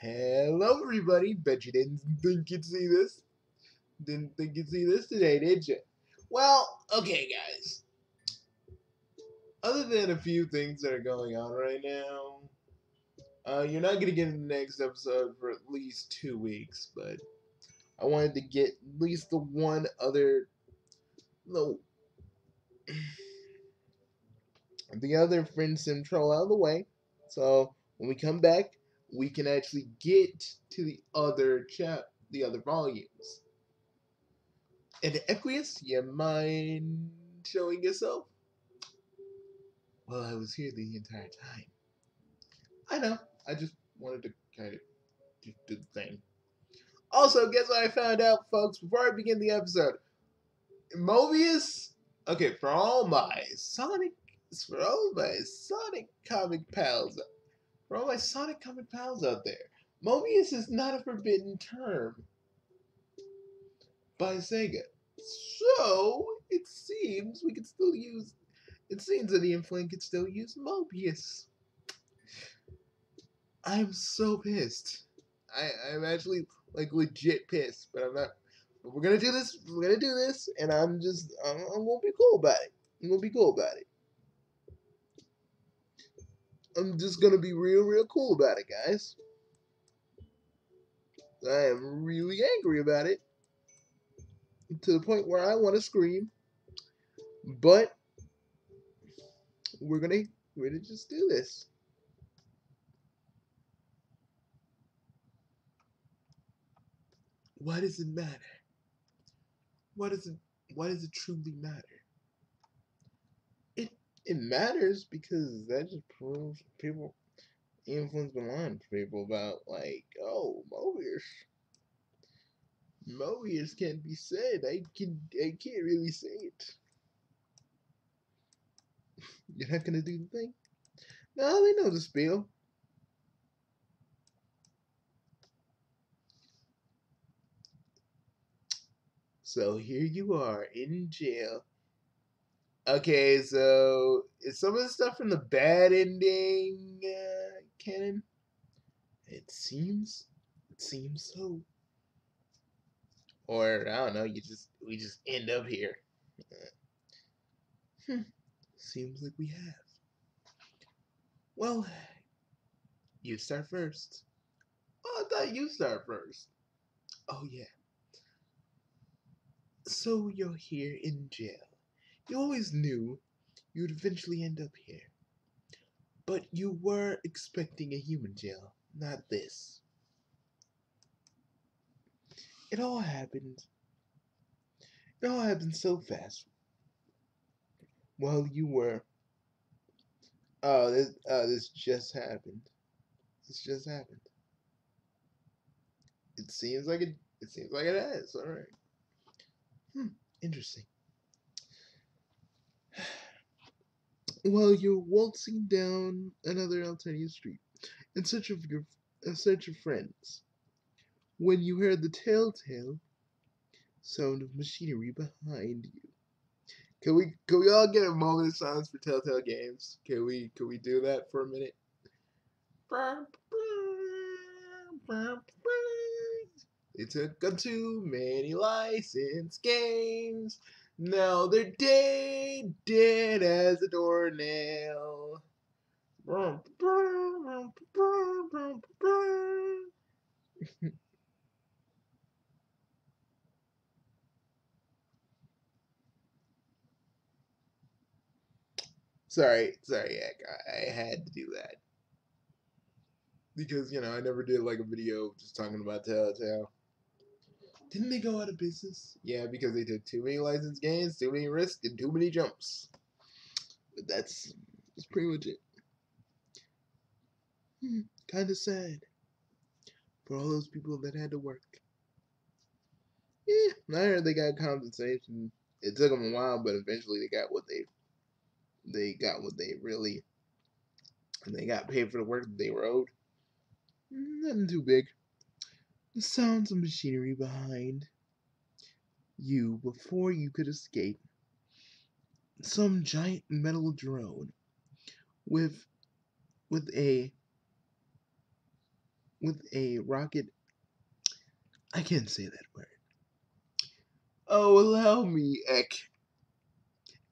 Hello, everybody. Bet you didn't think you'd see this. Didn't think you'd see this today, did you? Well, okay, guys. Other than a few things that are going on right now, you're not gonna get in the next episode for at least 2 weeks. But I wanted to get at least the one other, no, the other friendsim troll out of the way. So when we come back, we can actually get to the other volumes. And equius, you mind showing yourself? Well, I was here the entire time. I know. I just wanted to kind of just do the thing. Also, guess what I found out, folks, before I begin the episode? Mobius? Okay, for all my Sonic comic pals, for all my Sonic comic pals out there, Mobius is not a forbidden term by Sega. So, it seems we could still use. It seems that Ian Flynn could still use Mobius. I'm so pissed. I'm actually like legit pissed, but I'm not. But we're gonna do this. We're gonna do this, and I'm gonna be cool about it. I'm gonna be cool about it. I'm just gonna be real cool about it, guys. I am really angry about it to the point where I want to scream. But we're gonna just do this. Why does it matter? Why does it truly matter? It matters because that just proves people influence been for people about like, oh, Mobius can't be said. I can't really say it. You're not gonna do the thing? No, they know the spiel. So here you are in jail. Okay, so is some of the stuff from the bad ending canon? It seems so. Or I don't know. We just end up here. Seems like we have. Well, you start first. Oh, I thought you start first. Oh yeah. So you're here in jail. You always knew you'd eventually end up here. But you were expecting a human jail, not this. It all happened. It all happened so fast. While you were. This just happened. This just happened. It seems like it. It seems like it has. All right. Interesting. While you're waltzing down another alternative street in search of friends, when you heard the telltale sound of machinery behind you. Can we all get a moment of silence for Telltale Games? Can we do that for a minute? They took up too many licensed games. Now they're dead as a doornail. Sorry, I had to do that. Because, I never did like a video just talking about Telltale. Didn't they go out of business? Yeah, because they took too many licensed games, too many risks, and too many jumps. But that's pretty much it. Kind of sad for all those people that had to work. Yeah, I heard they got compensation. It took them a while, but eventually they got what they got paid for the work that they were owed. Nothing too big. The sounds of machinery behind you before you could escape. Some giant metal drone with a with a rocket. I can't say that word. Oh, allow me,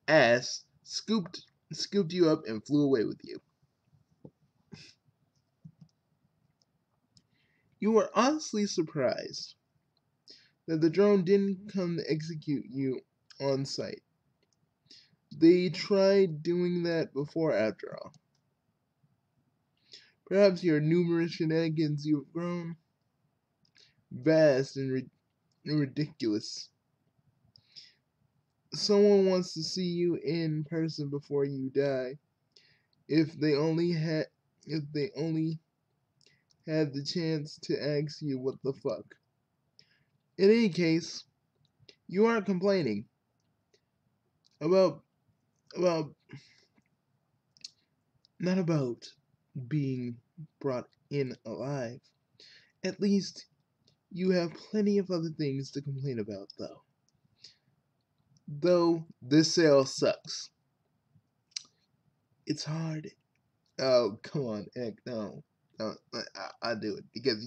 ass scooped you up and flew away with you. You were honestly surprised that the drone didn't come to execute you on sight. They tried doing that before, after all. Perhaps your numerous shenanigans you have grown vast and ridiculous. Someone wants to see you in person before you die. If they only had the chance to ask you what the fuck. In any case, you aren't complaining about about not about being brought in alive. At least you have plenty of other things to complain about, though. Though this sale sucks. It's hard. Oh, come on, Egg. No. No, I do it. Because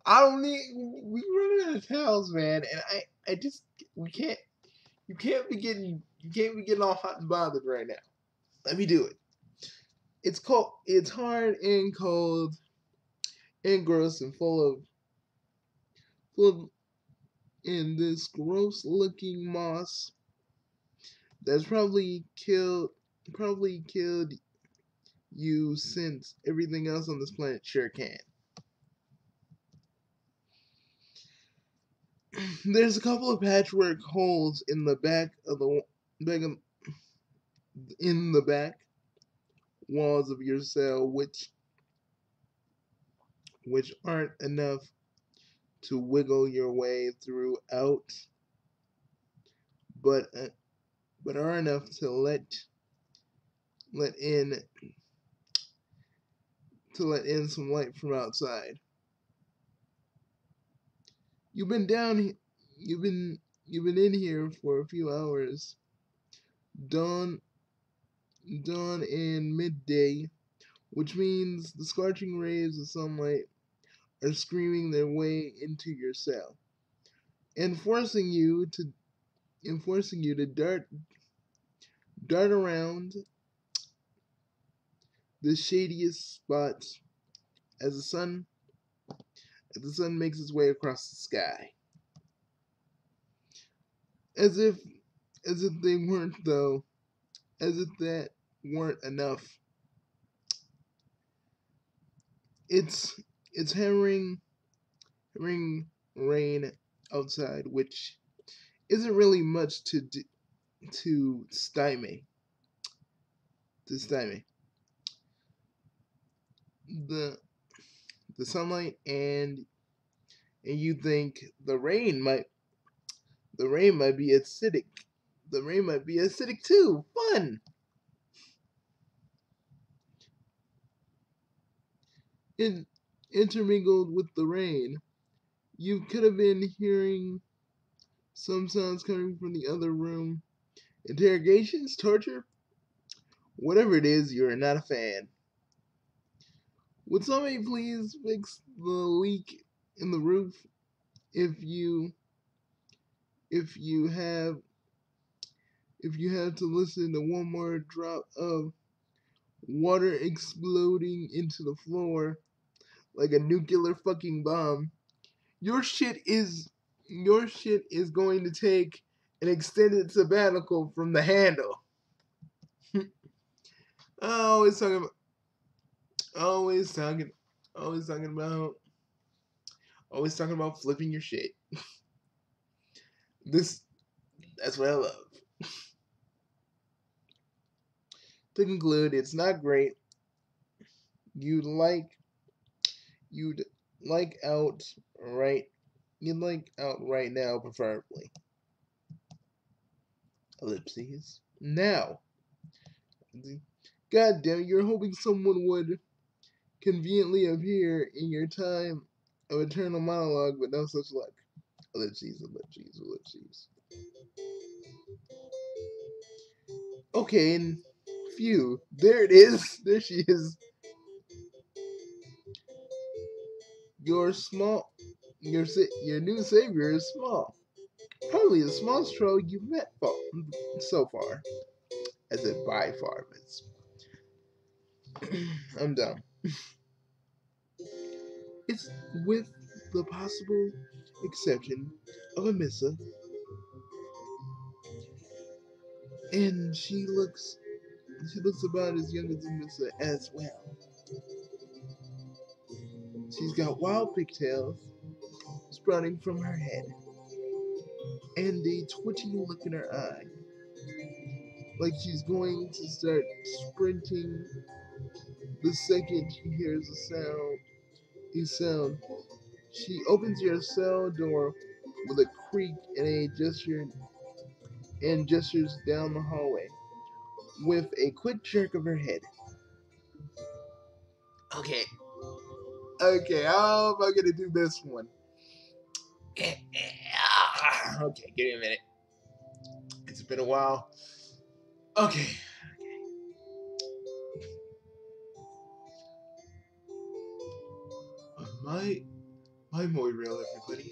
I don't need, we running out of towels, man. And I just, we can't, you can't be getting all hot and bothered right now. Let me do it. It's cold, it's hard and cold and gross and full of in this gross looking moss that's probably killed you since everything else on this planet sure can. There's a couple of patchwork holes in the back in the back walls of your cell which aren't enough to wiggle your way throughout, but are enough to let in some light from outside. You've been down. You've been in here for a few hours. Dawn and midday, which means the scorching rays of sunlight are screaming their way into your cell and forcing you to dart around the shadiest spots as the sun makes its way across the sky. As if they weren't though, as if that weren't enough. It's hammering rain outside, which isn't really much to stymie the sunlight, and you think the rain might be acidic. The rain might be acidic too. Fun. Intermingled with the rain, you could have been hearing some sounds coming from the other room. Interrogations, torture, whatever it is, you're not a fan. Would somebody please fix the leak in the roof? If you have to listen to one more drop of water exploding into the floor like a nuclear fucking bomb, your shit is going to take an extended sabbatical from the handle. always talking about flipping your shit. That's what I love. To conclude, it's not great. You'd like out right now, preferably. Ellipses. Now. God damn it, you're hoping someone would conveniently appear in your time of eternal monologue, but no such luck. Ellipses. Okay, and phew, there it is. There she is. Your small, your new savior is small. Probably the smallest troll you've met so far. As if by far, but I'm done. It's with the possible exception of Amissa, and she looks about as young as Amissa as well. She's got wild pigtails sprouting from her head, and a twitching look in her eye, like she's going to start sprinting the second she hears a sound. She opens your cell door with a creak and gestures down the hallway with a quick jerk of her head. Okay. Okay, how am I gonna do this one? Okay, give me a minute. It's been a while. Okay. My my real everybody.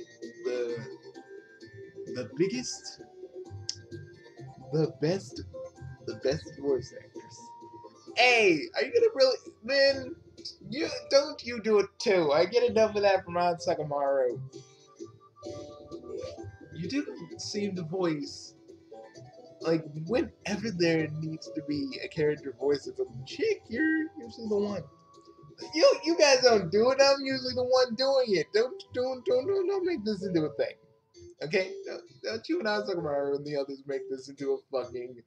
The biggest, the best voice actors. Hey, are you gonna really, man? You do it too. I get enough of that from Aunt Sakamaru. You do seem to voice like whenever there needs to be a character voice of a chick, you're usually the one. You guys don't do it. I'm usually the one doing it. Don't make this into a thing. Okay? Don't you and Aunt Sakamaru and the others make this into a fucking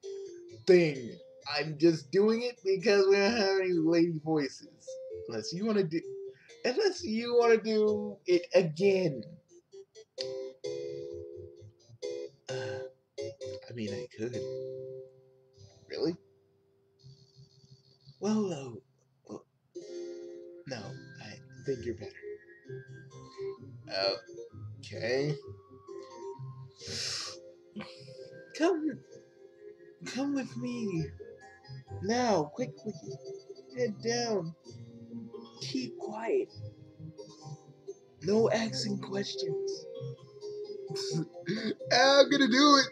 thing. I'm just doing it because we don't have any lady voices. Unless you want to do it again. I mean, I could. Really? Well, no. Well, no, I think you're better. Okay. Come, come with me. Now, quickly. Head down. Keep quiet. No asking questions. I'm gonna do it.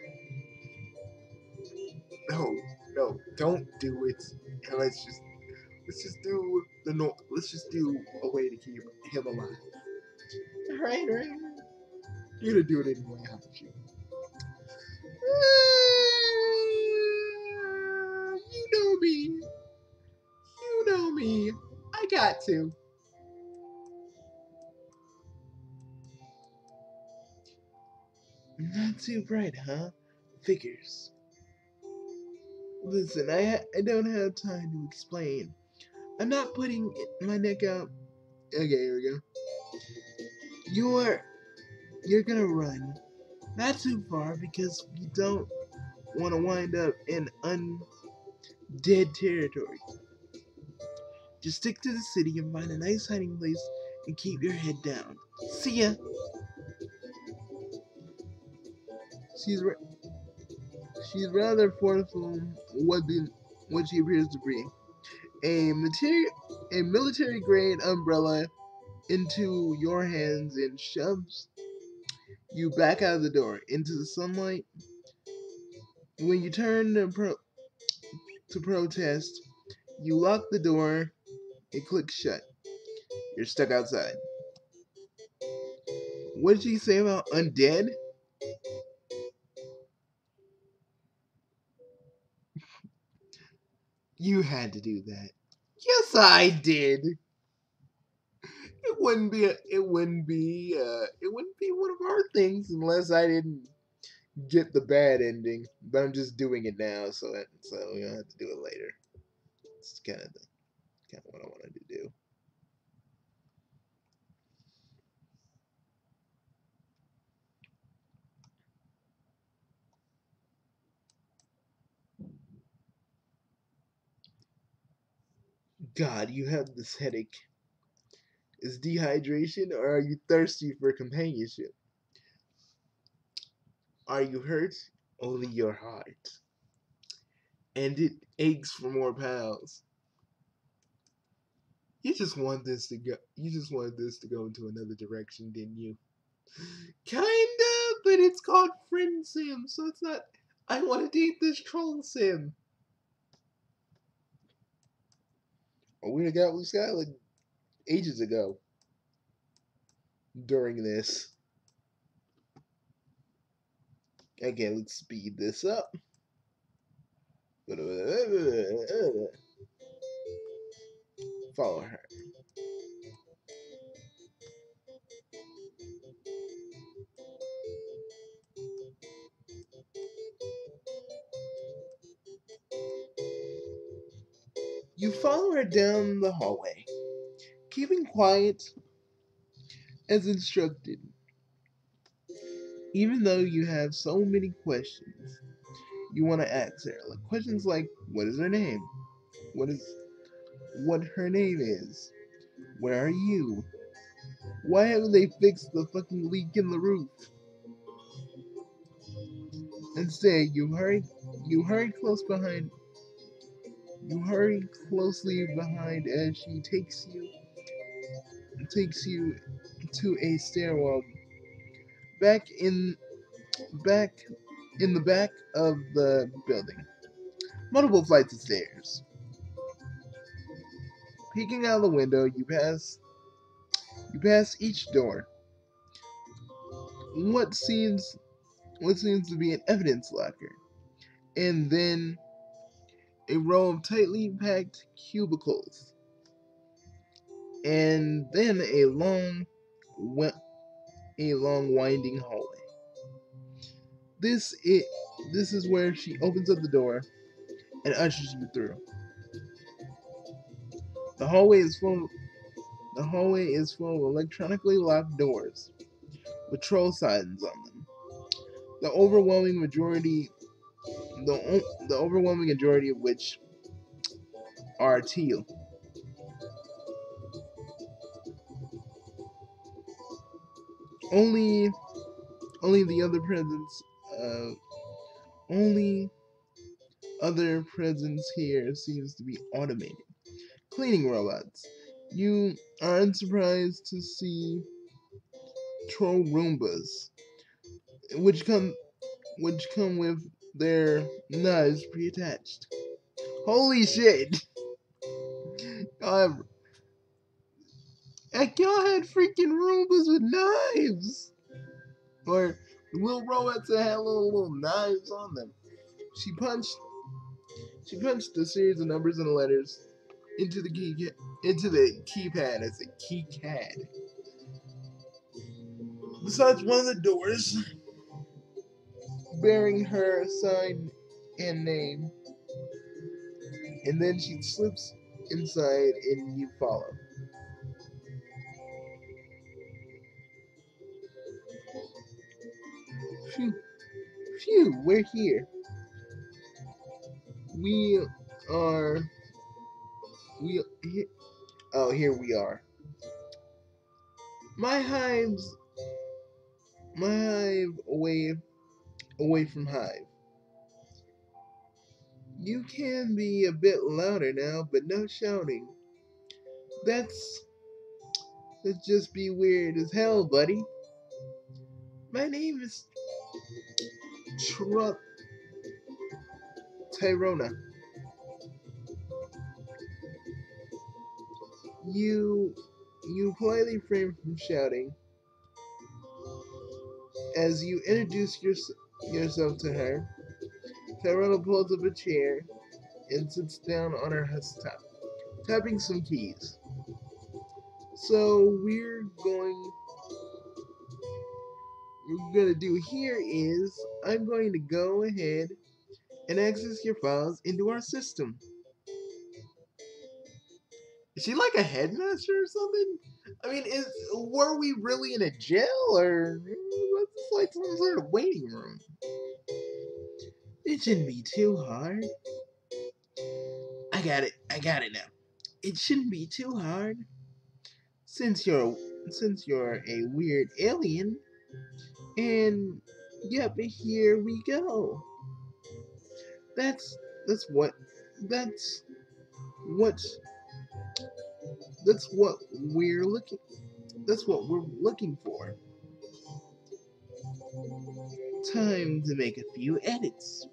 No, don't do it. And let's just do let's just do a way to keep him alive. All right. You're gonna do it anyway, aren't you? You know me. You know me. I got to. Not too bright, huh? Figures. Listen, I don't have time to explain. I'm not putting my neck out. Okay, here we go. You're gonna run. Not too far because you don't want to wind up in undead territory. Just stick to the city and find a nice hiding place and keep your head down. See ya. She's she's rather forceful what she appears to be. A military grade umbrella into your hands and shoves you back out of the door into the sunlight. When you turn to protest, you lock the door. It clicks shut. You're stuck outside. What did she say about undead? You had to do that. Yes, I did. It wouldn't be one of our things unless I didn't get the bad ending. But I'm just doing it now, so we don't have to do it later. It's kind of what I wanted to do. God, you have this headache. Is dehydration, or are you thirsty for companionship? Are you hurt? Only your heart. And it aches for more pals. You just want this to go. You just wanted this to go into another direction, didn't you? Kinda, but it's called friendsim, so it's not. I want to date this troll sim. Oh, we got Blue Sky like ages ago. During this, okay, let's speed this up. Follow her. You follow her down the hallway, keeping quiet as instructed. Even though you have so many questions you want to ask her, like questions like, "What is her name? What her name is? Where are you? Why haven't they fixed the fucking leak in the roof?" Instead, you hurry close behind, you hurry closely behind as she takes you to a stairwell back in back in the back of the building. Multiple flights of stairs. Peeking out the window, you pass each door. What seems to be an evidence locker, and then a row of tightly packed cubicles, and then a long winding hallway. This is this is where she opens up the door and ushers you through. The hallway is full the hallway is full of electronically locked doors with troll signs on them. The overwhelming majority the overwhelming majority of which are teal. Only only the other presence only other presence here seems to be automated. Cleaning robots. You are unsurprised to see troll Roombas, which come with their knives pre-attached. Holy shit! Y'all y'all had freaking Roombas with knives, or little robots that had little knives on them. She punched a series of numbers and letters into the keypad as a keycad. Besides one of the doors bearing her sign and name, and then she slips inside and you follow. Phew, phew, we're here. We are, we, oh, here we are. My hives, my hive away from hive. You can be a bit louder now, but no shouting. That's, let's just be weird as hell, buddy. My name is Tirona. You politely refrain from shouting as you introduce yourself to her. Tirona pulls up a chair and sits down on her desktop, tapping some keys. So we're gonna do here is I'm going to go ahead and access your files into our system. Is she like a headmaster or something? I mean, were we really in a jail, or was this like some sort of waiting room? It shouldn't be too hard. I got it. I got it now. It shouldn't be too hard. Since you're a weird alien, and yep, here we go. That's that's what that's what That's what we're looking. That's what we're looking for. Time to make a few edits.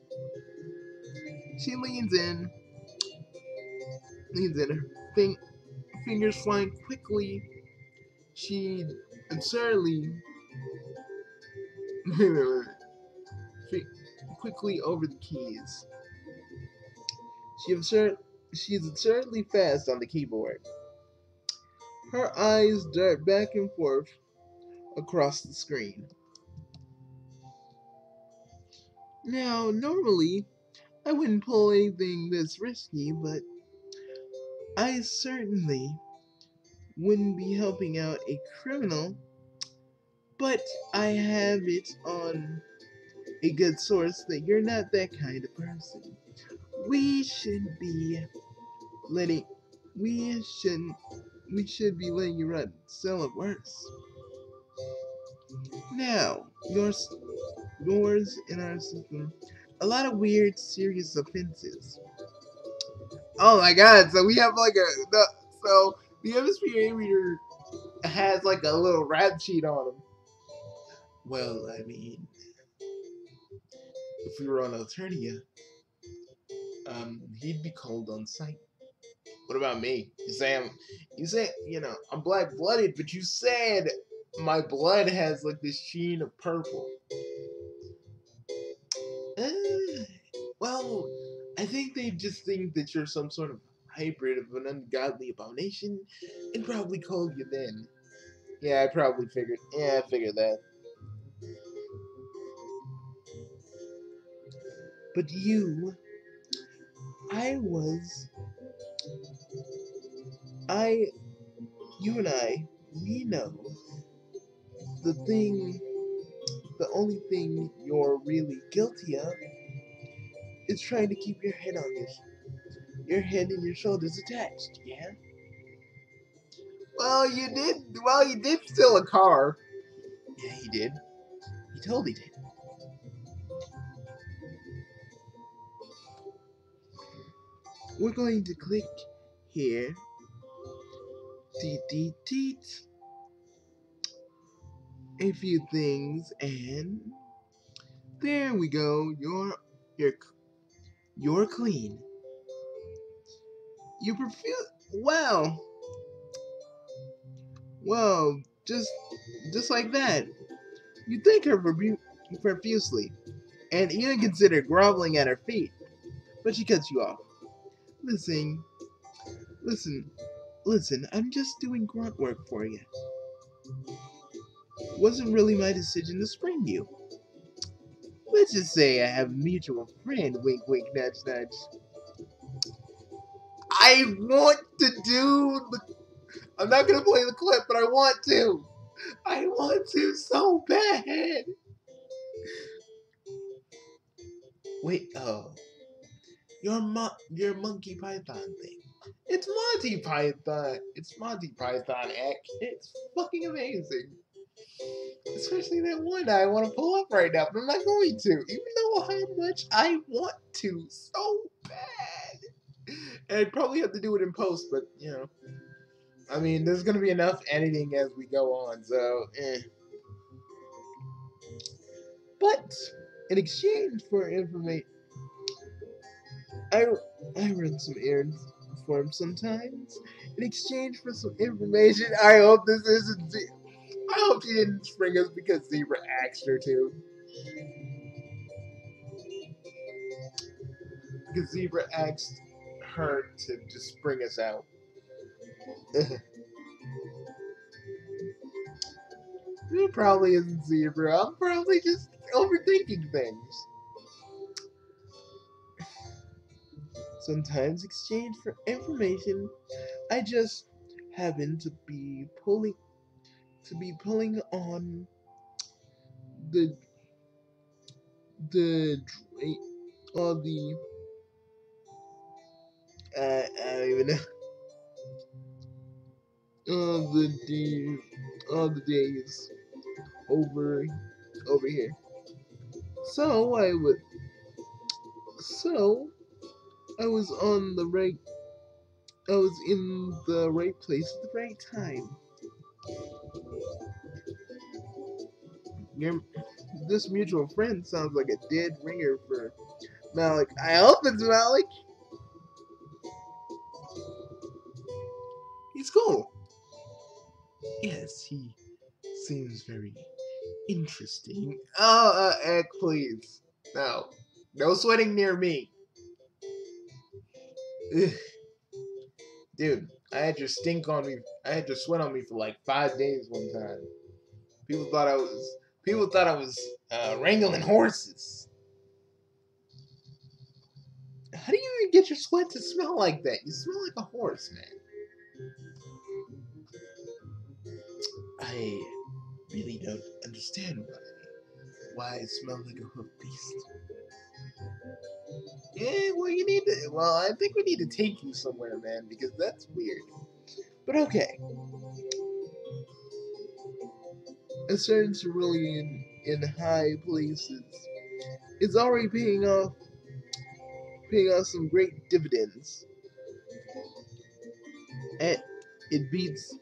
She leans in, her fingers flying quickly. She absurdly quickly over the keys. She absurd, she's absurdly fast on the keyboard. Her eyes dart back and forth across the screen. Now, normally, I wouldn't pull anything this risky, but I certainly wouldn't be helping out a criminal, but I have it on a good source that you're not that kind of person. We should be letting we shouldn't we should be letting you run. Sell it worse. Now, yours in our system. A lot of weird, serious offenses. Oh my god, so we have like so the hemisphere reader has like a little rap sheet on him. Well, I mean, if we were on Alternia, he'd be cold on sight. What about me? You say, I'm black blooded, but you said my blood has like this sheen of purple. Uh, well, I think they just think that you're some sort of hybrid of an ungodly abomination and probably called you then. Yeah, I figured that. But I was, I, you and I, we know the thing, the only thing you're really guilty of is trying to keep your head and your shoulders attached, yeah? Well, you did steal a car. Yeah, he did. He totally did. We're going to click here. Teet. A few things, and there we go. You're you're clean. You perfume. Well, just like that. You thank her profusely, and even consider groveling at her feet, but she cuts you off. Listen, listen, listen. I'm just doing grunt work for you. Wasn't really my decision to spring you. Let's just say I have a mutual friend. Wink, wink, nudge, nudge. I want to do the. I'm not gonna play the clip, but I want to. I want to so bad. Wait, oh, your Monkey Python thing. It's Monty Python. It's Monty Python X. It's fucking amazing. Especially that one I want to pull up right now, but I'm not going to, even though how much I want to so bad. And I'd probably have to do it in post, but I mean, there's gonna be enough editing as we go on, so But in exchange for information, I I run some errands for him sometimes. In exchange for some information, I hope this isn't. I hope she didn't spring us because Zebra asked her to. Because Zebra asked her to just spring us out. It probably isn't Zebra. I'm probably just overthinking things. Sometimes exchange for information, I just happen to be pulling on the the all the I don't even know all the days over here. So I was on the I was in the right place at the right time. Your, this mutual friend sounds like a dead ringer for Malik. I hope it's Malik. He's cool. Yes, he seems very interesting. Oh, Egg, please. No. No sweating near me. Ugh. Dude, I had your stink on me. I had your sweat on me for like 5 days one time. People thought I was. People thought I was wrangling horses. How do you even get your sweat to smell like that? You smell like a horse, man. I really don't understand why I smell like a hoof beast. Yeah, well, you need to. Well, I think we need to take you somewhere, man, because that's weird. But okay, a certain cerulean in high places is already paying off some great dividends. And it beats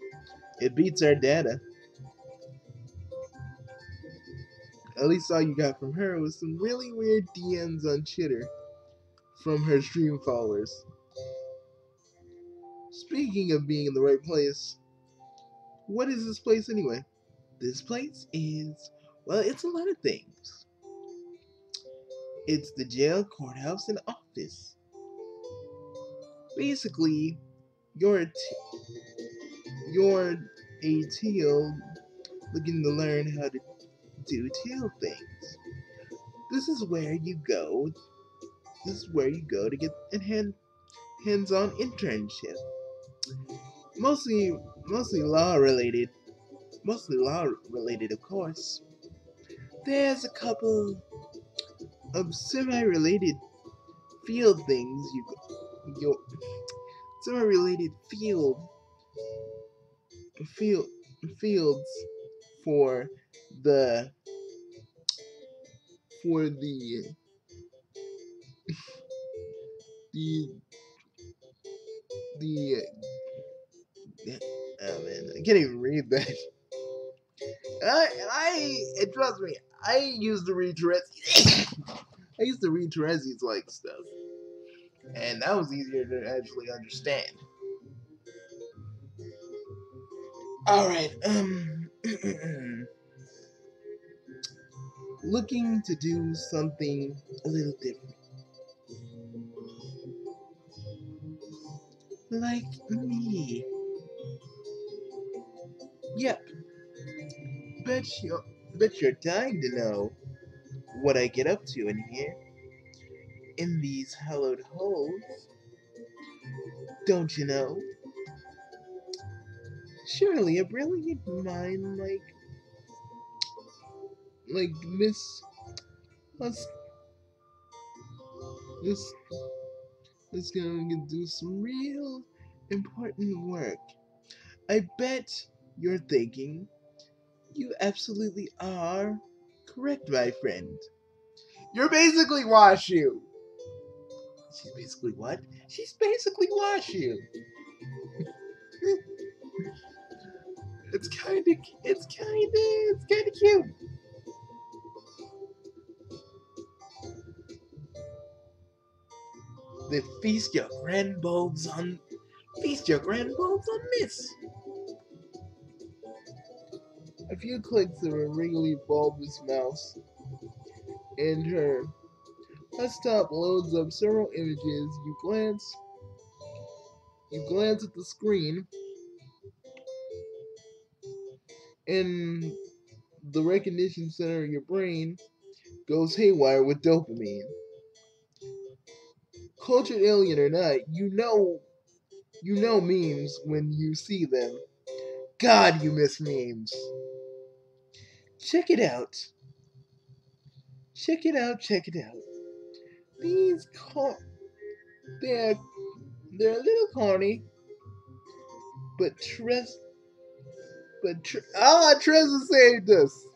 our data. At least all you got from her was some really weird DMs on Chitter from her stream followers. Speaking of being in the right place, what is this place anyway? This place is, well, it's a lot of things. It's the jail, courthouse, and office. Basically, you're you're a teal looking to learn how to do teal things. This is where you go. This is where you go to get a hands-on internship. Mostly, mostly law related. Mostly law related, of course. There's a couple of semi-related field things you semi-related field fields for the for the the oh man, I can't even read that. Trust me, I used to read Terezi. I used to read Terezi's like stuff, and that was easier to actually understand. All right, looking to do something a little different, like me. Yep, bet you're dying to know what I get up to in here, in these hallowed holes. Don't you know? Surely a brilliant mind like Miss Hus is gonna do some real important work. I bet you're thinking you absolutely are correct, my friend. You're basically Washu. She's basically what? She's basically Washu. It's kinda cute. They feast your grand bulbs on this. A few clicks of a wriggly bulbous mouse, and her desktop loads up several images. You glance at the screen, and the recognition center of your brain goes haywire with dopamine. Cultured alien or not, you know memes when you see them. God, you miss memes. Check it out. Check it out. Check it out. These they're they're a little corny, but Tressa saved us.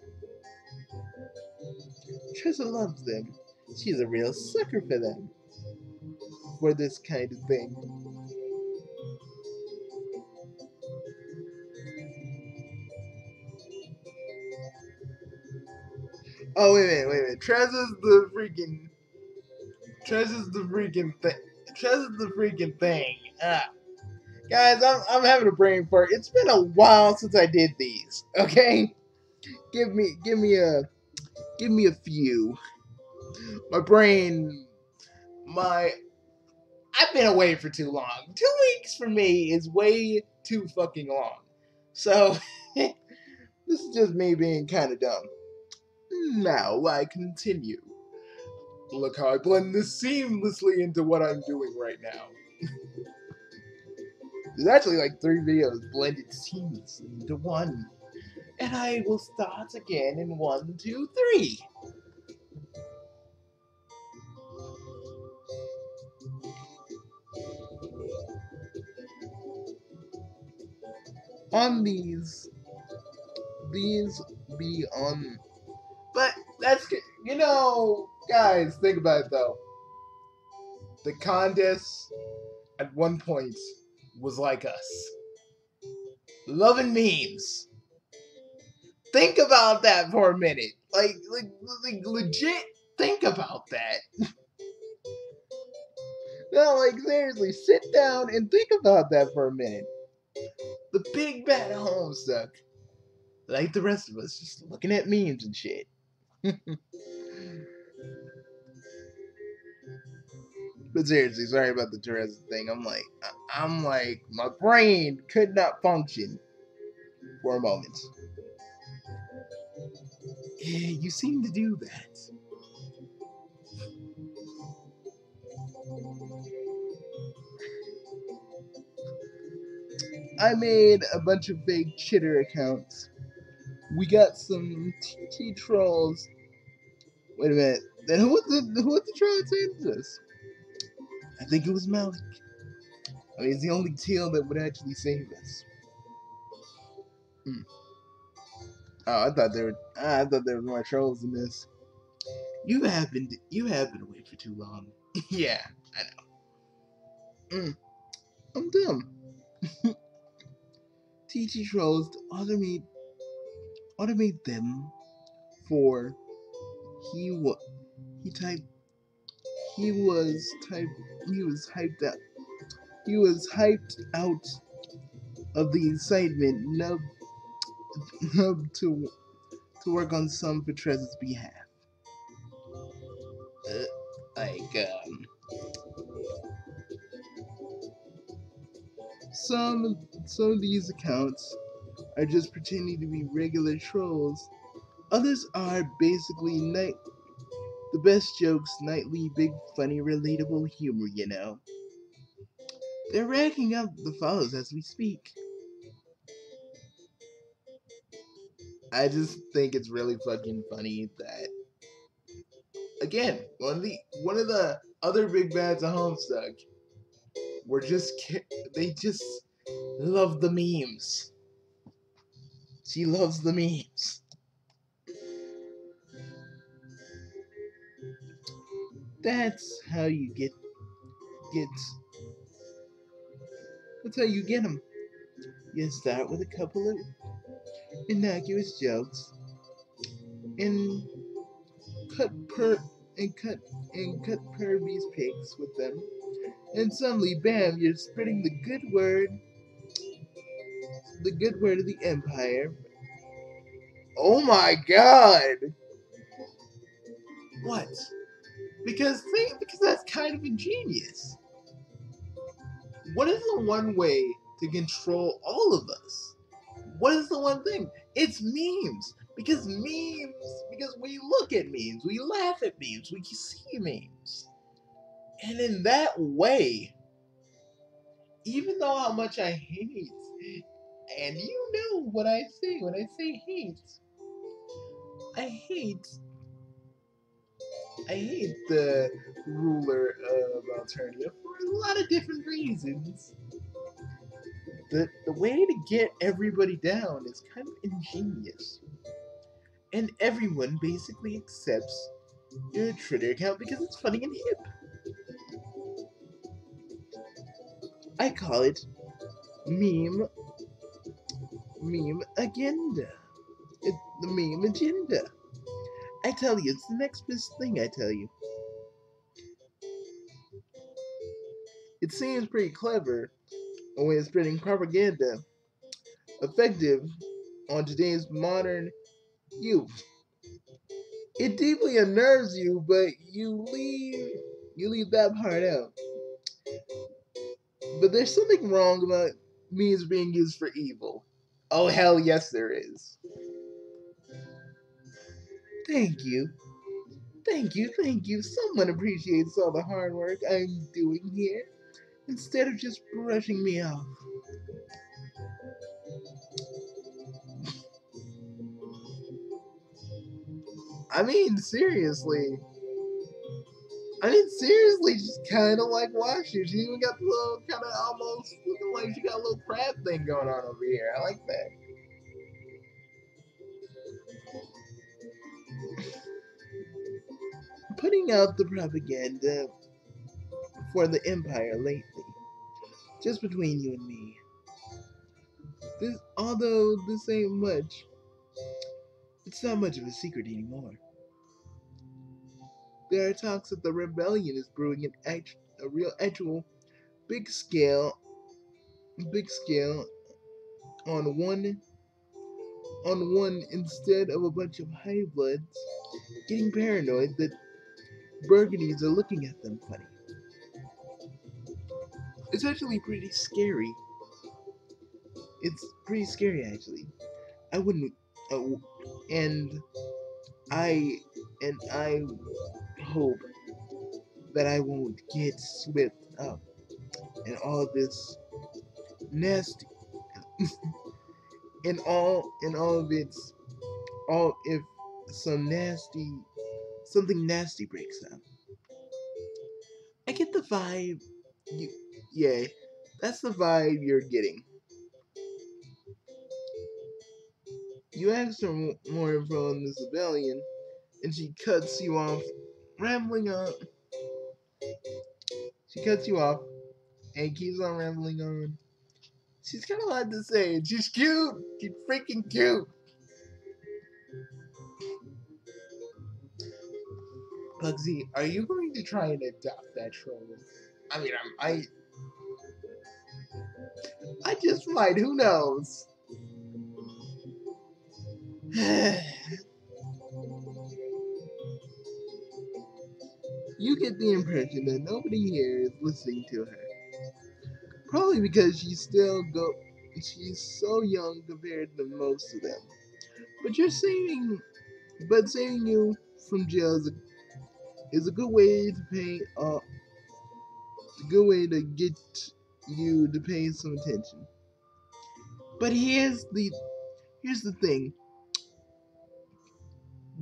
Tressa loves them. She's a real sucker for them. For this kind of thing. Oh, wait a minute, wait a minute. Trez is the freaking... Trez is the freaking thing. Trez is the freaking thing. Guys, I'm having a brain fart. It's been a while since I did these. Okay? Give me a few. My brain... I've been away for too long. 2 weeks for me is way too fucking long. So, this is just me being kind of dumb. Now I continue. Look how I blend this seamlessly into what I'm doing right now. There's actually like 3 videos blended seamlessly into one. And I will start again in 1, 2, 3. On these be on... But that's... guys, think about it though. The contest at one point was like us. Loving memes. Think about that for a minute. Like legit think about that. No, like seriously, sit down and think about that for a minute. The big bad Homestuck, like the rest of us, just looking at memes and shit. But seriously, sorry about the Teresa thing. I'm like, my brain could not function for a moment. Yeah, you seem to do that. I made a bunch of fake chitter accounts. We got some TT trolls. Wait a minute. Then who was the troll that said this? I think it was Malik. I mean, it's the only tail that would actually save us. Oh, I thought there were more trolls in this. You have been away for too long. Yeah, I know. I'm dumb. TT trolls to automate them for he typed he was type he was hyped out of the excitement nub to work on some for Trez's behalf. Like some of these accounts are just pretending to be regular trolls. Others are basically the best jokes, nightly, big, funny, relatable humor, you know. They're racking up the follows as we speak. I just think it's really fucking funny that, again, one of the other big bads of Homestuck they just love the memes. She loves the memes. That's how you get. That's how you get them. You start with a couple of innocuous jokes and cut Pervy's pics with them, and suddenly, bam! You're spreading the good word of the Empire. Oh my God! What? Because that's kind of ingenious. What is the one way to control all of us? What is the one thing? It's memes. Because we look at memes, we laugh at memes, we see memes. And in that way, even though how much I hate, and you know what I say when I say hate, I hate the ruler of Alternia for a lot of different reasons. The way to get everybody down is kind of ingenious. And everyone basically accepts your Twitter account because it's funny and hip. I call it meme agenda. It's the meme agenda. I tell you, it's the next best thing, I tell you. It seems pretty clever when it's spreading propaganda, effective on today's modern youth. It deeply unnerves you, but you leave that part out. But there's something wrong about means being used for evil. Oh hell yes there is. Thank you. Thank you. Someone appreciates all the hard work I'm doing here instead of just brushing me off. I mean, seriously. Seriously, she's kind of like Washer. She even got the little kind of almost looking like she got a little crab thing going on over here. I like that. Putting out the propaganda for the Empire lately, just between you and me. Although this ain't much, it's not much of a secret anymore. There are talks that the rebellion is brewing a real, actual, big scale, big scale on one instead of a bunch of high bloods getting paranoid that Burgundies are looking at them funny. It's actually pretty scary. It's pretty scary, actually. I wouldn't, uh, and I hope that I won't get swept up in all this nasty, in all of its, all if some nasty, something nasty breaks out. I get the vibe. You, yeah, that's the vibe you're getting. You ask for more info on this rebellion, and she cuts you off, rambling on. She cuts you off and keeps on rambling on. She's got a lot to say, and she's cute. She's freaking cute. Bugsy, are you going to try and adopt that troll? I mean, I just might. Who knows? You get the impression that nobody here is listening to her. Probably because she's so young compared to most of them. But saving you from jail is a good way to pay a good way to get you to pay some attention. But here's the thing.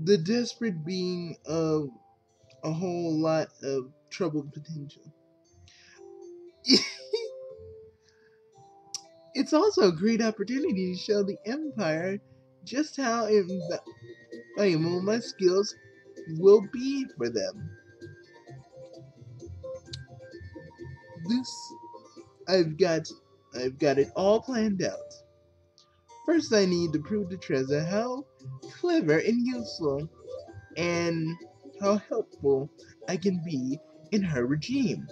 The desperate being of a whole lot of trouble potential. It's also a great opportunity to show the Empire just how valuable my skills will be for them. This I've got I've got it all planned out. First I need to prove to Trezza how clever and useful and how helpful I can be in her regime.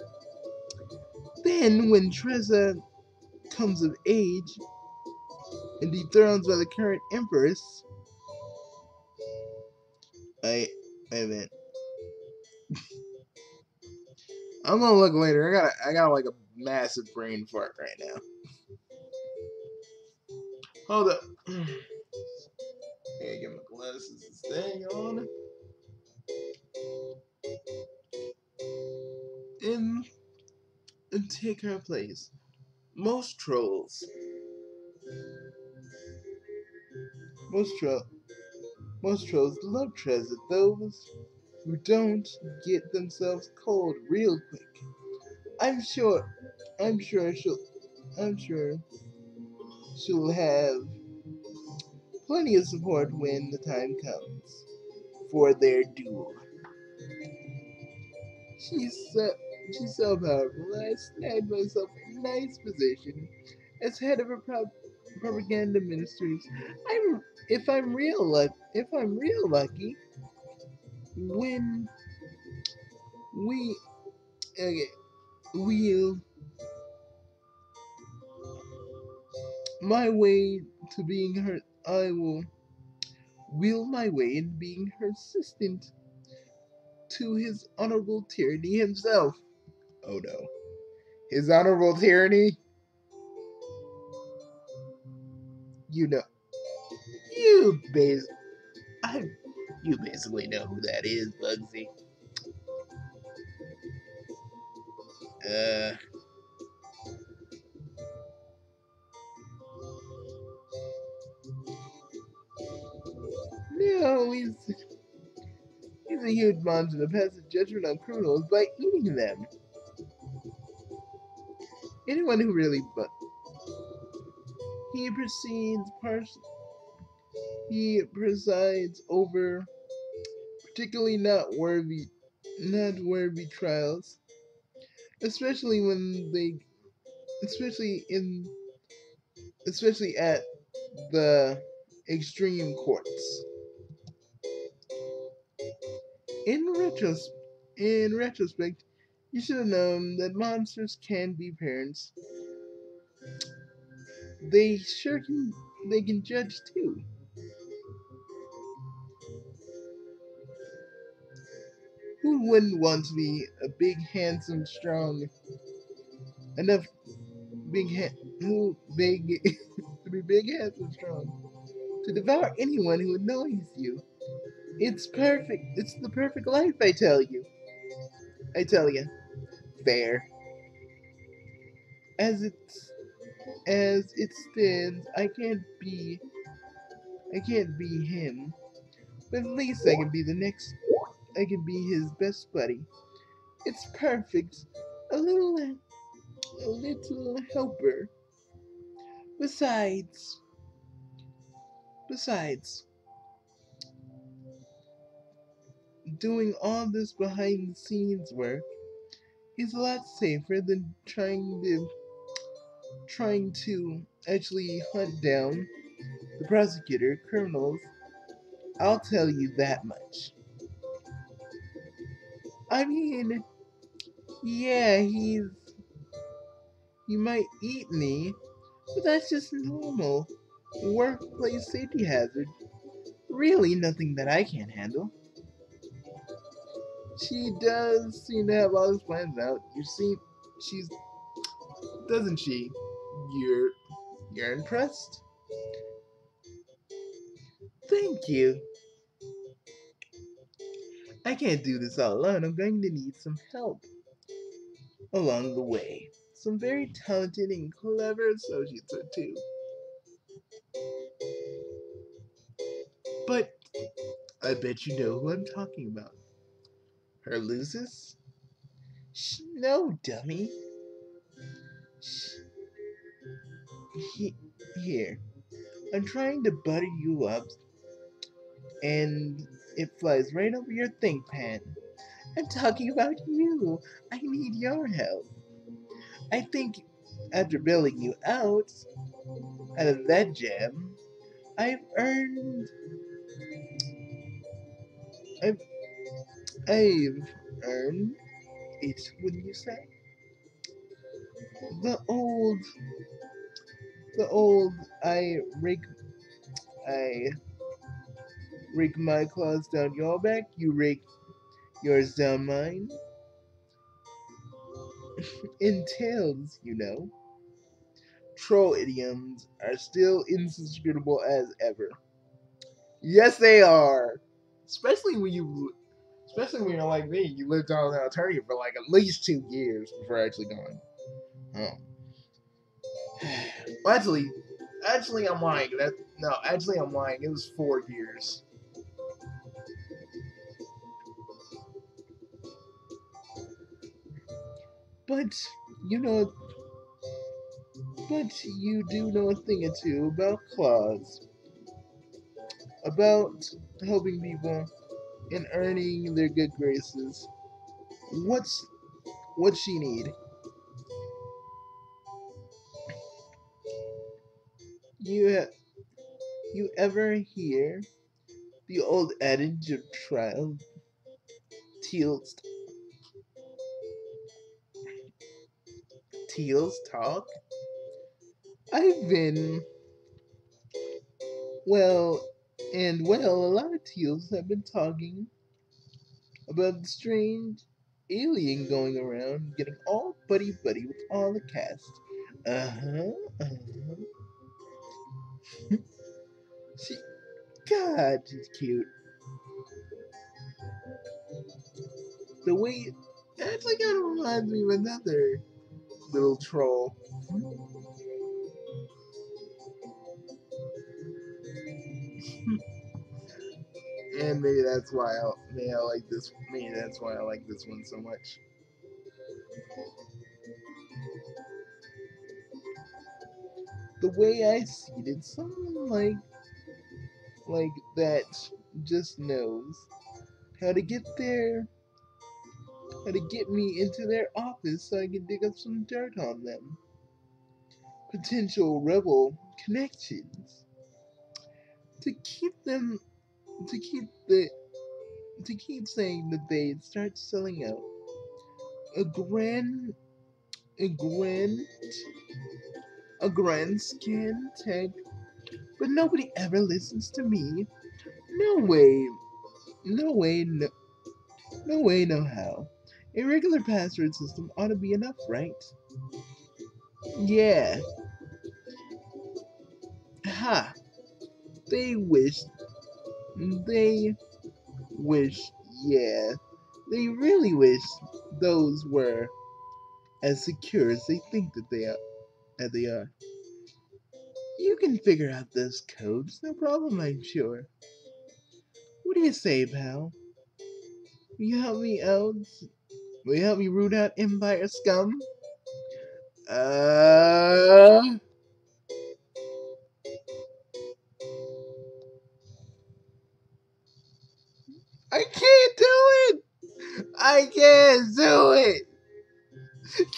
Then when Trezza comes of age and dethroned by the current empress, I meant I'm gonna look later. I got like a massive brain fart right now. Hold up. Okay, get my glasses and staying on. And, and take her place. Most trolls. Most troll most trolls love Trezor. Those who don't get themselves cold real quick. I'm sure I'm sure I'm sure she'll have plenty of support when the time comes for their duel. She's so, she's so powerful that I snagged myself a nice position as head of a propaganda ministries. If I'm real lucky, when we okay, wheel my way to being her, I will wheel my way in being her assistant to his honorable tyranny himself. Oh no. His honorable tyranny? You know, you bas- I, you basically know who that is, Bugsy. Uh, no, he's a huge monster that passes judgment on criminals by eating them. Anyone who really, but he proceeds partially. He presides over particularly not worthy trials, especially when they, especially in, especially at the extreme courts. In retrospect, you should have known that monsters can be parents. They sure can. They can judge too. Who wouldn't want to be a big, handsome, strong enough who big to be big, handsome, strong to devour anyone who annoys you? It's perfect. It's the perfect life, I tell you. I tell you. Fair. As it's as it stands, I can't be him. But at least I can be the next I can be his best buddy. It's perfect. A little a little helper. Besides besides doing all this behind the scenes work is a lot safer than trying to actually hunt down the prosecutor, criminals. I'll tell you that much. I mean, yeah, he might eat me, but that's just normal. Workplace safety hazard. Really nothing that I can't handle. She does seem to have all these plans out. You see, she's doesn't she? You're you're impressed. Thank you. I can't do this all alone. I'm going to need some help along the way. Some very talented and clever associates are too. But I bet you know who I'm talking about. Her loses? No, dummy. He, here, I'm trying to butter you up, and it flies right over your think pan. I'm talking about you. I need your help. I think after bailing you out of that jam, I've earned, I've, I've earned it, wouldn't you say? The old, the old, I rake, I rake my claws down your back, you rake yours down mine. Entails, you know. Troll idioms are still insubscribable as ever. Yes, they are. Especially when you, especially when you're like me, you lived on an attorney for like at least 2 years before actually going home. Well, actually, I'm lying. That no, actually, I'm lying. It was 4 years. But you know, but you do know a thing or two about claws, about helping people and earning their good graces. What's what she need? You you ever hear the old adage of trial? Teals, Teals talk. I've been well, a lot of Teals have been talking about the strange alien going around, getting all buddy buddy with all the cast. Uh huh. Uh-huh. She, God, she's cute. The way, actually, kind of reminds me of another little troll. And maybe that's why I like this. Maybe that's why I like this one so much. The way I see it, someone like that just knows how to get there, how to get me into their office so I can dig up some dirt on them. Potential rebel connections to keep them to keep the to keep saying that they start selling out a a grand grand skin tech, but nobody ever listens to me. No way, no way, no way, no how. A regular password system ought to be enough, right? Yeah. Ha! They wish. They wish. Yeah. They really wish those were as secure as they think that they are. That they are. You can figure out those codes, no problem, I'm sure. What do you say, pal? Will you help me out? Will you help me root out Empire scum? Uh. I can't do it! I can't do it!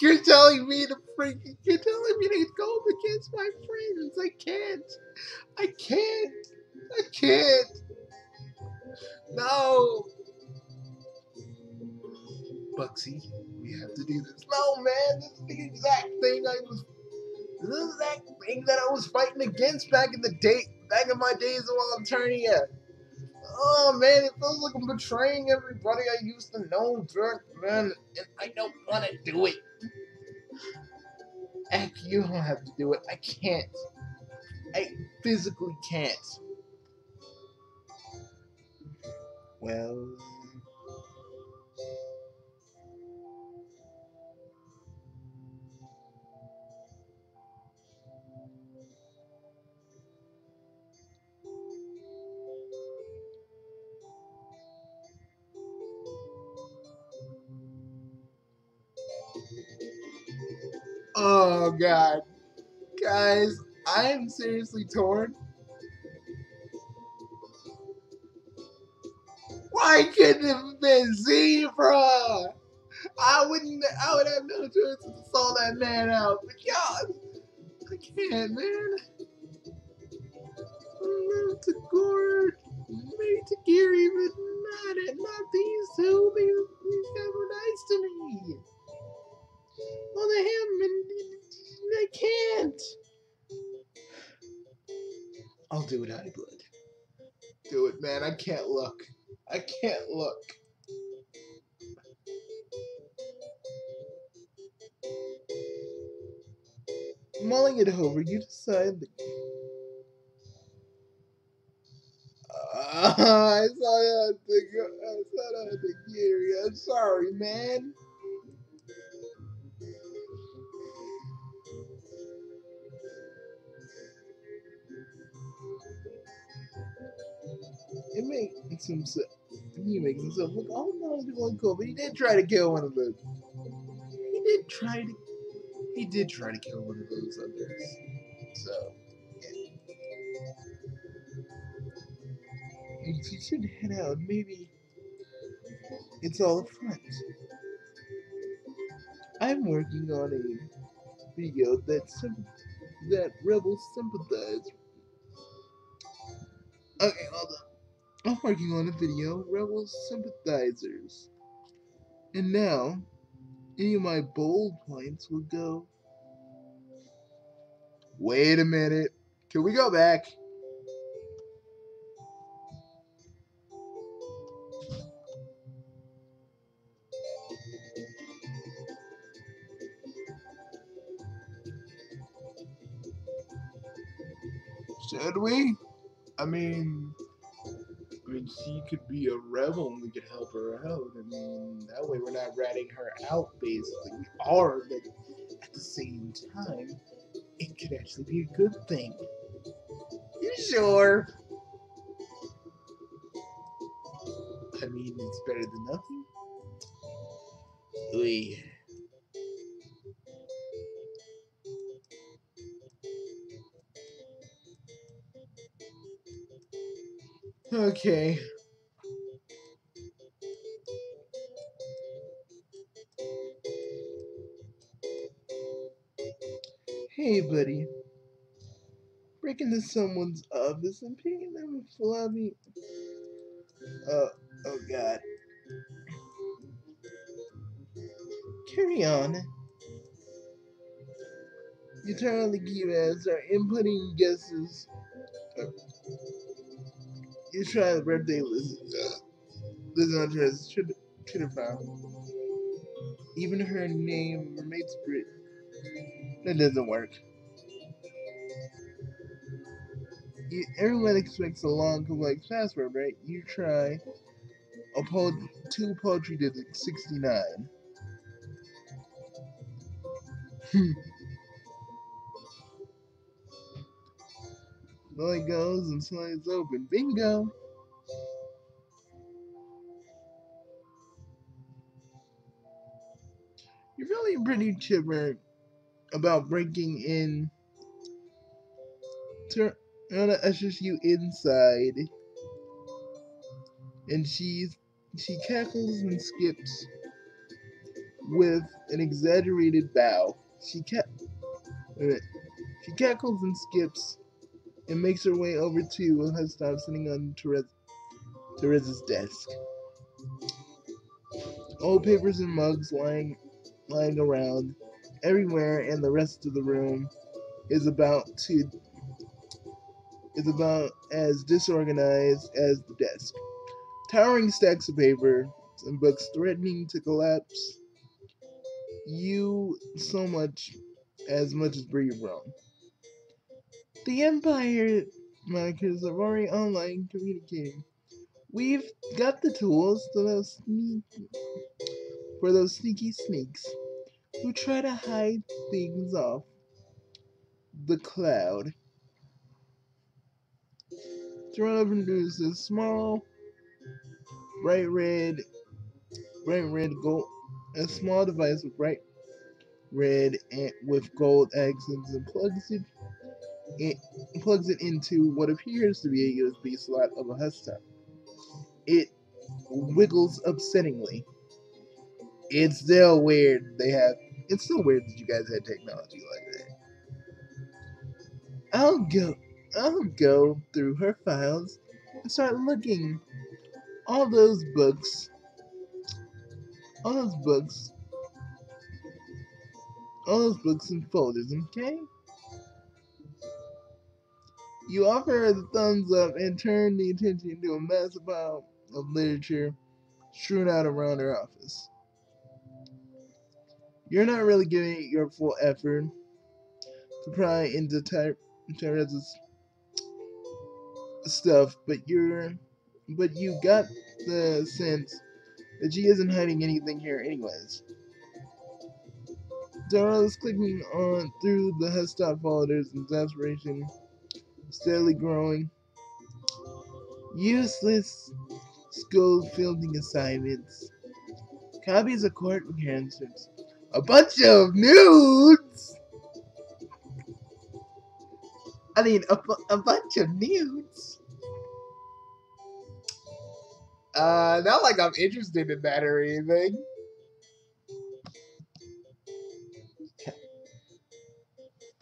You're telling me to freaking. You're telling me to go up against my friends. I can't. I can't. I can't. No. Bugsy, we have to do this. No, man. This is the exact thing I was. This is the exact thing that I was fighting against back in the day. Back in my days while I'm turning it. Oh man, it feels like I'm betraying everybody I used to know, Dirk, man, and I don't want to do it. Heck, you don't have to do it. I can't. I physically can't. Well, oh god, guys, I am seriously torn. Why couldn't it have been Zebra? I wouldn't. I would have no choice to saw that man out. But God, I can't, man. To Gord, maybe to Gary, but not these two. These guys were nice to me. Well, to him, and I can't. I'll do it, Honeyblood. Do it, man. I can't look. I can't look. Mulling it over, you decide that. I saw that the Gary. I'm sorry, man. It makes himself. He makes himself look all knowledgeable and cool, but he did try to kill one of those. He did try to. He did try to kill one of those others. So, yeah. You should head out. Maybe it's all a front. I'm working on a video that rebels sympathize. Okay, hold on. I'm working on a video, rebels sympathizers. And now, any of my bold points will go. Wait a minute. Can we go back? Should we? I mean, she could be a rebel and we could help her out. I mean, that way we're not ratting her out, basically. We are, but at the same time, it could actually be a good thing. You sure? I mean, it's better than nothing. Oy. Okay. Hey, buddy. Break into someone's office and paying them a floppy. Oh, oh God. Carry on. You turn on the keypad and start inputting guesses. Uh, You try the birthday list. Listen on Twitter. Twitter file. Even her name remains Brit. That doesn't work. Everyone expects a long, complex password, right? You try two poetry digits, 69. The light goes and slides open. Bingo! You're feeling pretty chipper about breaking in. Tirona ushers you inside, and she cackles and skips with an exaggerated bow. She cackles and skips and makes her way over to Hustop sitting on Teresa's desk. Old papers and mugs lying around everywhere, and the rest of the room is about as disorganized as the desk. Towering stacks of paper and books threatening to collapse you much as breathe wrong. The Empire monikers are already online communicating. We've got the tools for those sneaky sneaks who try to hide things off the cloud. Tirona produces a small, bright red, gold, a small device with bright red and with gold accents and plugs it into what appears to be a USB slot of a Hustop. It wiggles upsettingly. It's still weird it's still weird that you guys had technology like that. I'll go through her files and start looking. All those books, all those books, all those books and folders, okay? You offer her the thumbs up and turn the attention into a massive pile of literature strewn out around her office. You're not really giving it your full effort to pry into Teresa's stuff, but you got the sense that she isn't hiding anything here anyways. Darrell's clicking on through the Hustop folders and desperation steadily growing. Useless school fielding assignments, copies of court answers, a bunch of nudes. I mean, a bunch of nudes. Not like I'm interested in that or anything.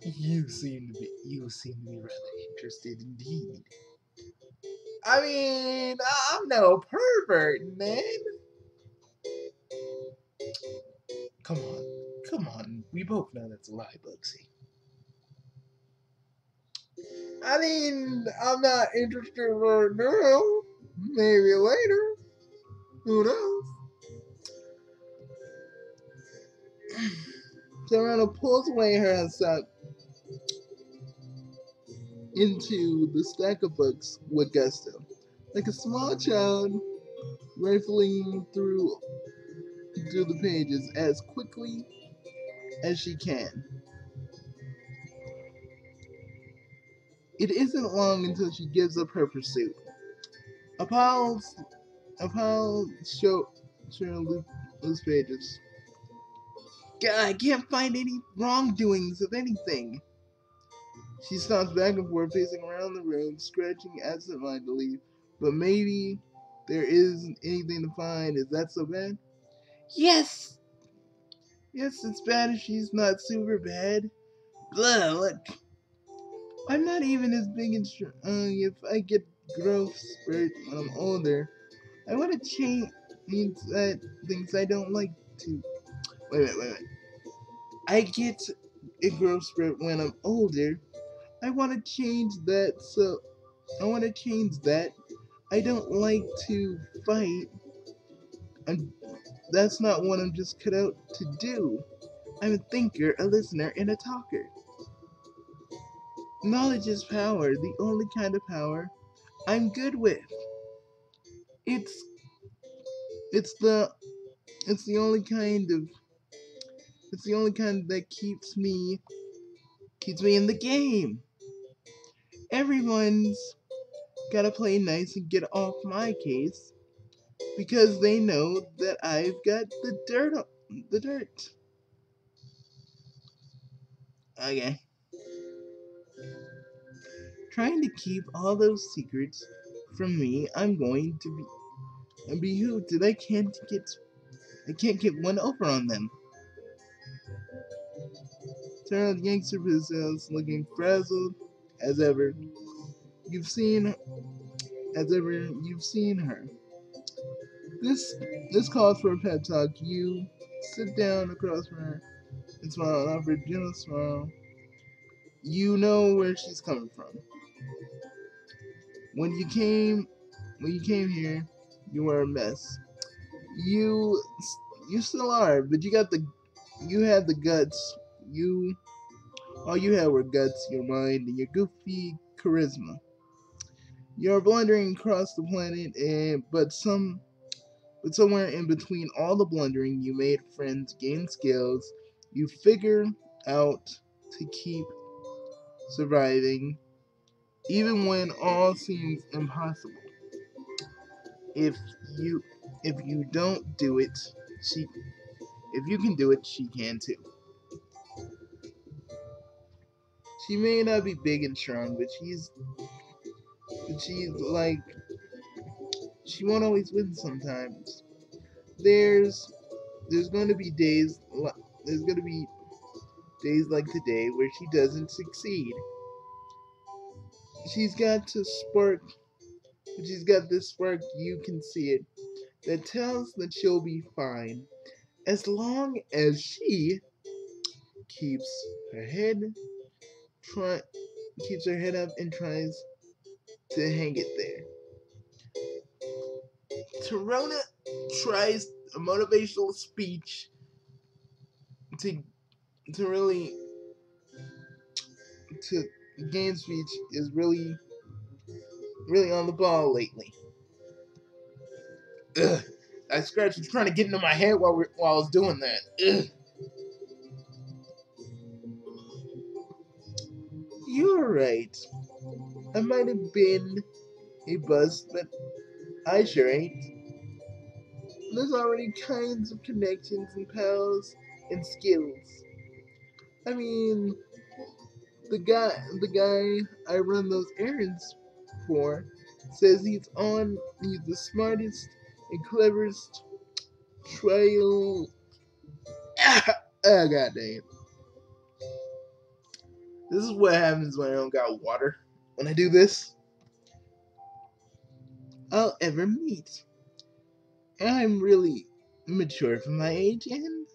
You seem to be rather interested indeed. I mean, I'm no pervert, man. Come on. Come on. We both know that's a lie, Bugsy. I mean, I'm not interested right now. Maybe later. Who knows? Tirona pulls away her headset into the stack of books with gusto, like a small child rifling through the pages as quickly as she can. It isn't long until she gives up her pursuit. Appalled, appalled, show loose pages. God, I can't find any wrongdoings of anything. She stomps back and forth, pacing around the room, scratching absentmindedly. But maybe there isn't anything to find. Is that so bad? Yes! Yes, it's bad if she's not super bad. Blah, look. I'm not even as big and strong. If I get growth spurt when I'm older, I want to change that things I don't like to. Wait. I get a growth spurt when I'm older. I want to change that, so I want to change that. I don't like to fight, and that's not what I'm just cut out to do. I'm a thinker, a listener, and a talker. Knowledge is power, the only kind of power I'm good with. It's it's the it's the only kind of it's the only kind that keeps me in the game. Everyone's gotta play nice and get off my case because they know that I've got the dirt. Okay. Trying to keep all those secrets from me, I'm going to be hooded. I can't get one over on them. Turner yanks her pistols, looking frazzled as ever. You've seen you've seen her. This calls for a pep talk. You sit down across from her and smile and offer a gentle smile. You know where she's coming from. When you came here, you were a mess. You you still are, but you had the guts. All you had were guts, your mind, and your goofy charisma. You're blundering across the planet, but somewhere in between all the blundering, you made friends, gained skills, you figure out to keep surviving, even when all seems impossible. If you if you don't do it, she if you can do it, she can too. She may not be big and strong, but she's like she won't always win sometimes. There's there's going to be there's going to be days like today where she doesn't succeed. She's got to spark, she's got this spark, you can see it, that tells that she'll be fine as long as she keeps her head try keeps her head up and tries to hang it there. Tirona tries a motivational speech to to really to gain speech is really on the ball lately. Ugh. That scratch was trying to get into my head while I was doing that. Ugh. You're right. I might have been a bust, but I sure ain't. There's already kinds of connections and pals and skills. I mean, the guy I run those errands for says he's the smartest and cleverest trail. Ah, god dang it. This is what happens when I don't got water. When I do this, I'll ever meet. I'm really mature for my age, and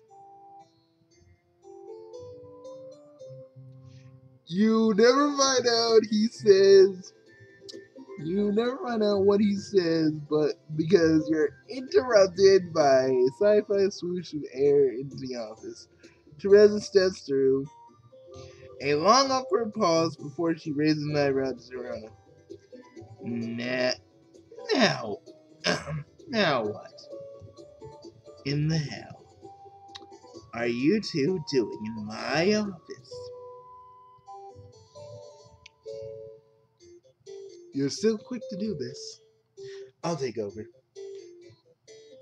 You never find out, he says. You never find out what he says, but because you're interrupted by a sci-fi swoosh of air into the office. Teresa steps through a long awkward pause before she raises an eyebrow to Tirona. Nah, now, now what in the hell are you two doing in my office? You're still quick to do this. I'll take over.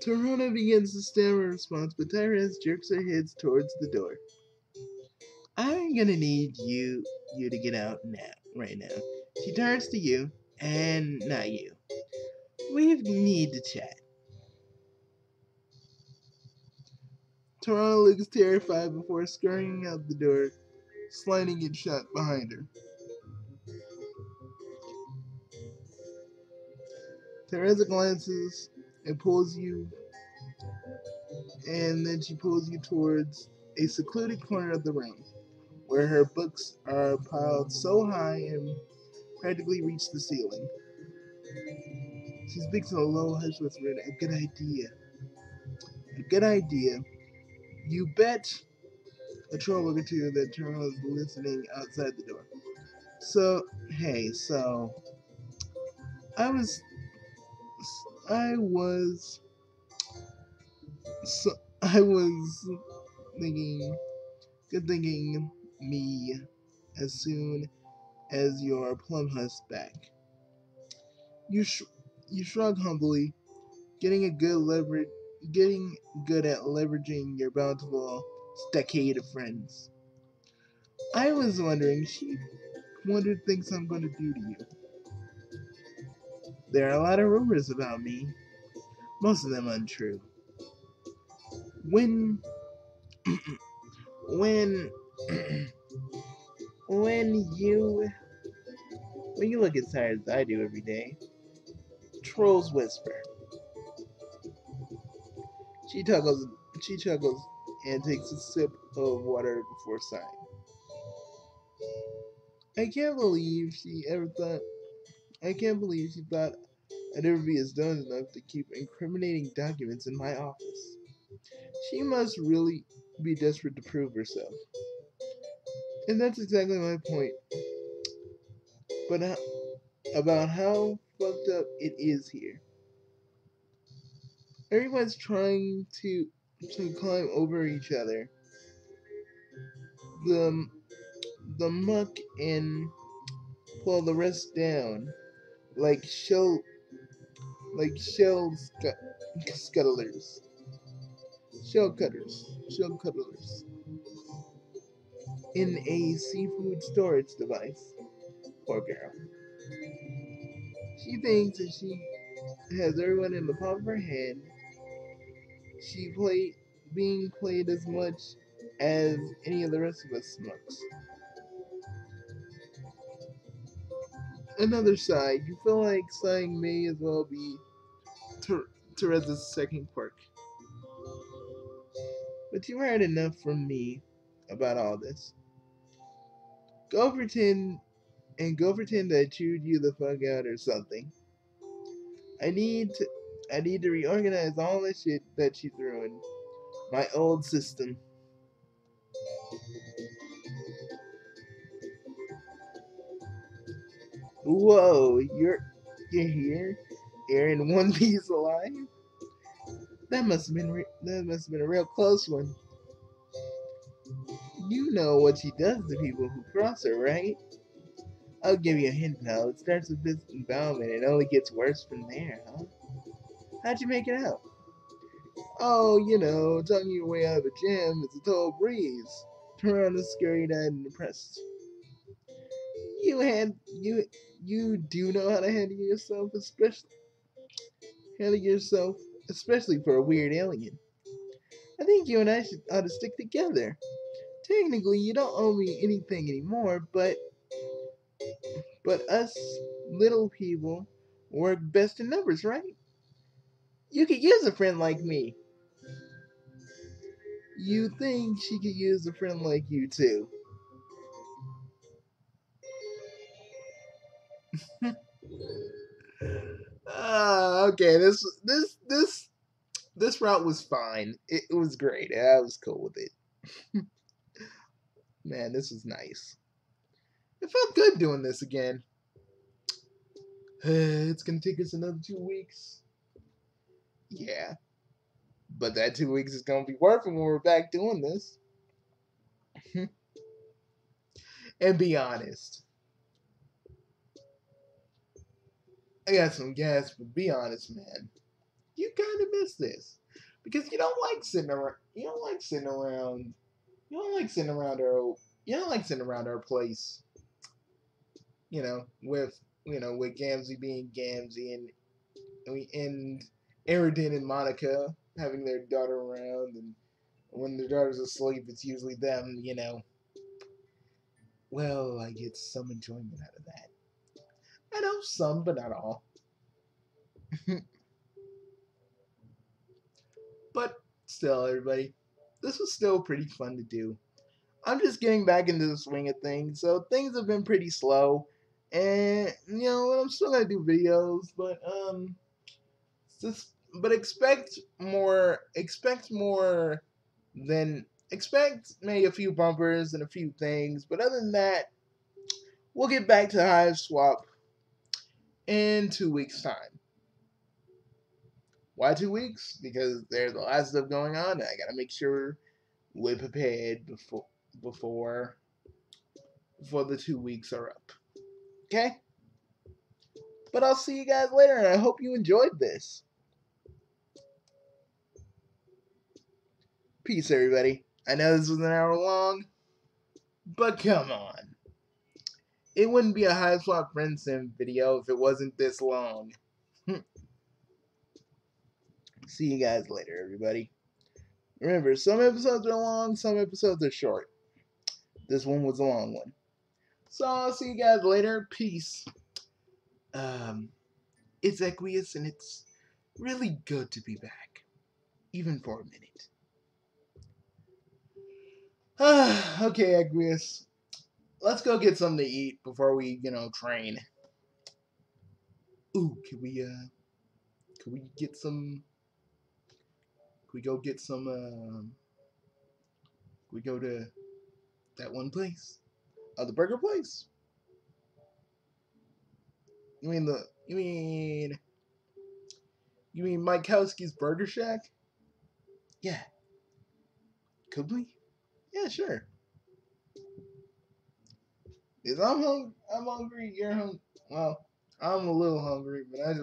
Tirona begins to stammer a response, but Tyrese jerks her head towards the door. I'm gonna need you to get out now, right now. She turns to you, and not you. We need to chat. Tirona looks terrified before scurrying out the door, sliding it shut behind her. Teresa glances and pulls you, and then she pulls you towards a secluded corner of the room, where her books are piled so high and practically reach the ceiling. She speaks in a low, hush whisper. A good idea. A good idea. You bet a troll look at you that Tirona is listening outside the door. So, hey, I was, I was, so, I was thinking, good thinking me as soon as your plum husk back. You you shrug humbly, getting getting good at leveraging your bountiful stockade of friends. I was wondering, she wondered things I'm going to do to you. There are a lot of rumors about me, most of them untrue. When, when, when you, when you look as tired as I do every day, trolls whisper. She chuckles, she chuckles, and takes a sip of water before sighing. I can't believe she ever thought. I can't believe she thought I'd ever be as dumb enough to keep incriminating documents in my office. She must really be desperate to prove herself. And that's exactly my point. But about how fucked up it is here. Everyone's trying to climb over each other. The the muck and pull the rest down like shell scuttlers, shell cuddlers in a seafood storage device. Poor girl. She thinks that she has everyone in the palm of her hand. She being played as much as any of the rest of us smucks. Another side, you feel like sighing may as well be Teresa's second quirk. But you heard enough from me about all this. Go pretend go pretend I chewed you the fuck out or something. I need to I need to reorganize all the shit that she's ruined. My old system. Whoa, you're here? You're in one piece alive? That must have been a real close one. You know what she does to people who cross her, right? I'll give you a hint, pal. It starts with this embalmment and only gets worse from there, huh? How'd you make it out? Oh, talking your way out of a jam is a total breeze. Turn around and scurried eyed and depressed. You had you do know how to handle yourself, especially for a weird alien. I think you and I ought to stick together. Technically, you don't owe me anything anymore, but us little people work best in numbers, right? You could use a friend like me. You think she could use a friend like you too? Okay, this route was fine. It was great. I was cool with it. Man, this was nice. It felt good doing this again. It's gonna take us another 2 weeks. Yeah, but that 2 weeks is gonna be worth it when we're back doing this. And be honest, I got some gas, but be honest, man, you kind of miss this because you don't like sitting around. You don't like sitting around. You don't like sitting around our. You don't like sitting around our place. With with Gamzee being Gamzee and Aridin and Monica having their daughter around, and when their daughter's asleep, it's usually them. Well, I get some enjoyment out of that. I know some, but not all. But still, everybody, this was still pretty fun to do. I'm just getting back into the swing of things, so things have been pretty slow, and I'm still gonna do videos, but just but expect more. Expect maybe a few bumpers and a few things, but other than that, we'll get back to hiveswap in 2 weeks' time. Why 2 weeks? Because there's a lot of stuff going on, and I gotta make sure we're prepared before the 2 weeks are up. Okay? But I'll see you guys later, and I hope you enjoyed this. Peace, everybody. I know this was an hour long, but come on. It wouldn't be a hiveswap friendsim video if it wasn't this long. See you guys later, everybody. Remember, some episodes are long, some episodes are short. This one was a long one. So I'll see you guys later. Peace. It's Equius, and it's really good to be back, even for a minute. Okay, Equius. Let's go get something to eat before we, train. Ooh, can we get some? Can we go get some? Can we go to that one place? The burger place? You mean Mike Kowski's Burger Shack? Yeah. Could we? Yeah, sure. Cause I'm hungry. You're hungry. Well, I'm a little hungry, but I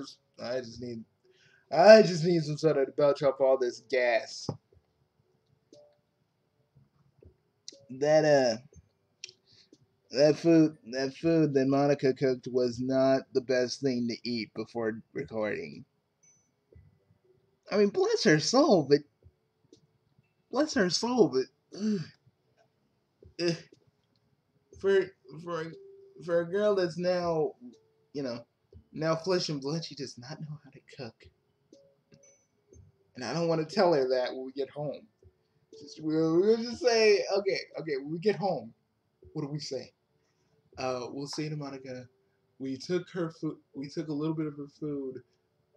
just need some soda to belch up all this gas. That food that Monica cooked was not the best thing to eat before recording. I mean, bless her soul, but ugh, for for for a girl that's now now flesh and blood, she does not know how to cook, and I don't want to tell her that when we get home. We'll just say, okay, when we get home, what do we say? We'll say to Monica, we took her food. We took a little bit of her food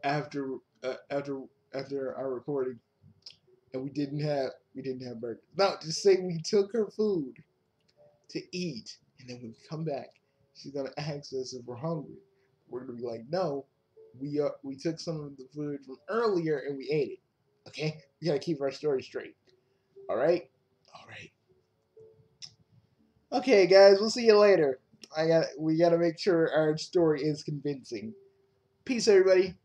after our recording, and we didn't have burgers. No, just say we took her food to eat, and then when we come back, she's gonna ask us if we're hungry. We're gonna be like, no, we took some of the food from earlier and we ate it. Okay, we gotta keep our story straight. All right, all right. Okay, guys, we'll see you later. We gotta make sure our story is convincing. Peace, everybody.